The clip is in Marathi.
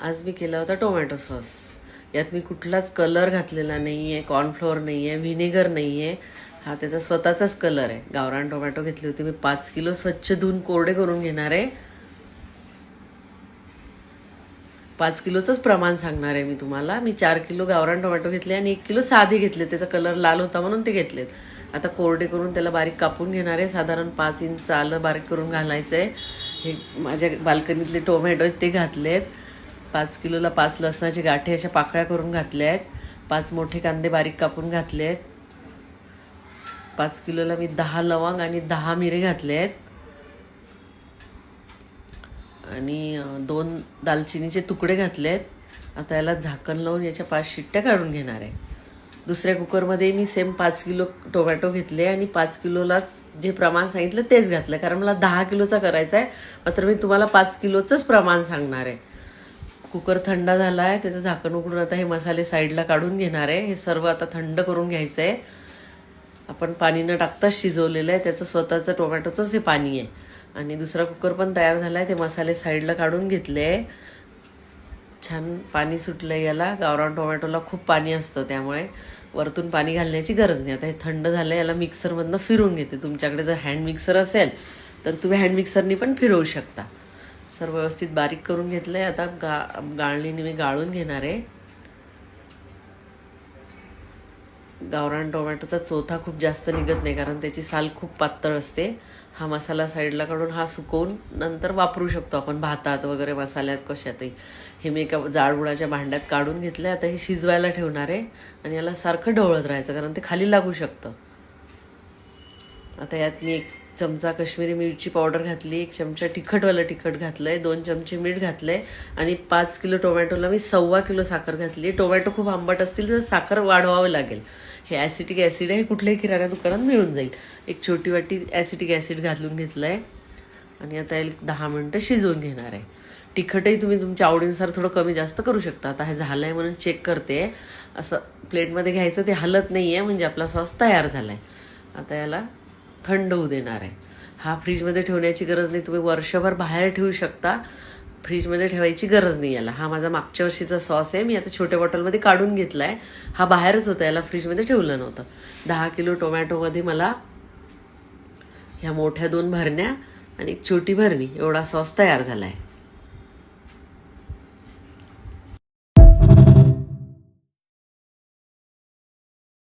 आज मी केला होता टोमॅटो सॉस. यात मी कुठलाच कलर घातलेला नाही आहे, कॉर्नफ्लोअर नाही आहे, व्हिनेगर नाही आहे. हा त्याचा स्वतःचाच कलर आहे. गावरान टोमॅटो घेतली होती मी 5 किलो, स्वच्छ धुवून कोरडे करून घेणार आहे. 5 किलोचंच प्रमाण सांगणार आहे मी तुम्हाला. मी 4 किलो गावरान टोमॅटो घेतले आणि 1 किलो साधे घेतले. त्याचा कलर लाल होता म्हणून ते घेतलेत. आता कोरडे करून त्याला बारीक कापून घेणार आहे. साधारण 5 इंच आलं बारीक करून घालायचं आहे. हे माझ्या बाल्कनीतले टोमॅटो आहेत ते घातलेत. 5 किलोला 5 लसणाचे गाठे अशा पाकळ्या करून घातल्या आहेत. 5 मोठे कांदे बारीक कापून घातले आहेत. 5 किलोला मी 10 लवंग आणि 10 मिरे घातले आहेत आणि 2 दालचिनीचे तुकडे घातले आहेत. आता याला झाकण लावून याच्या 5 शिट्ट्या काढून घेणार आहे. दुसऱ्या कुकरमध्ये मी सेम 5 किलो टोमॅटो घेतले आणि 5 किलोलाच जे प्रमाण सांगितलं तेच घातलं, कारण मला 10 किलोचा करायचा आहे. मात्र मी तुम्हाला 5 किलोचंच प्रमाण सांगणार आहे. कुकर थंड झाला आहे, त्याचं झाकण उघडून आता हे मसाले साईडला काढून घेणार आहे. हे सर्व आता थंड करून घ्यायचं आहे. आपण पाणी न टाकताच शिजवलेलं आहे, त्याचं स्वतःचं टोमॅटोचंच हे पाणी आहे. आणि दुसरा कुकर पण तयार झाला आहे. ते मसाले साईडला काढून घेतले आहे. छान पाणी सुटलं आहे याला. गावरान टोमॅटोला खूप पाणी असतं, त्यामुळे वरतून पाणी घालण्याची गरज नाही. आता हे थंड झालं आहे, याला मिक्सरमधनं फिरवून घेते. तुमच्याकडे जर हँड मिक्सर असेल तर तुम्ही हँड मिक्सरनी पण फिरवू शकता. सर्व व्यवस्थित बारीक करून घेतलं आहे. आता गाळणीने मी गाळून घेणार आहे. गावरान टोमॅटोचा चोथा खूप जास्त निघत नाही, कारण त्याची साल खूप पातळ असते. हा मसाला साईडला काढून हा सुकवून नंतर वापरू शकतो आपण भातात वगैरे, मसाल्यात कशातही. हे मी एका जाडबुडाच्या भांड्यात काढून घेतलं. आता हे शिजवायला ठेवणार आहे आणि याला सारखं ढवळत राहायचं, कारण ते खाली लागू शकतं. आता यात मी 1 चमचा काश्मीरी मिरची पावडर घातली, 1 चमचा तिखटवालं तिखट घातलं आहे, 2 चमचे मीठ घातलं आहे आणि 5 किलो टोमॅटोला मी 1.25 किलो साखर घातली. टोमॅटो खूप आंबट असतील तर साखर वाढवावं लागेल. हे ॲसिटिक ॲसिड आहे, कुठल्याही किराणा दुकानात मिळून जाईल. 1 छोटी वाटी ॲसिटिक ॲसिड घालून घेतलं आहे आणि आता 10 मिनटं शिजवून घेणार आहे. तिखटही तुम्ही तुमच्या आवडीनुसार थोडं कमी जास्त करू शकता. आता हे झालं आहे म्हणून चेक करते. असं प्लेटमध्ये घ्यायचं, ते हलत नाही आहे म्हणजे आपला सॉस तयार झाला आहे. आता याला थंड होऊ देणार आहे. हा फ्रीजमध्ये ठेवण्याची गरज नाही, तुम्ही वर्षभर बाहेर ठेवू शकता. फ्रीजमध्ये ठेवायची गरज नाही याला. हा माझा मागच्या वर्षीचा सॉस आहे, मी आता छोट्या बॉटलमध्ये काढून घेतला आहे. हा बाहेरच होता, याला फ्रीजमध्ये ठेवलं नव्हतं. 10 किलो टोमॅटोमध्ये मला ह्या मोठ्या 2 भरण्या आणि 1 छोटी भरणी एवढा सॉस तयार झाला आहे.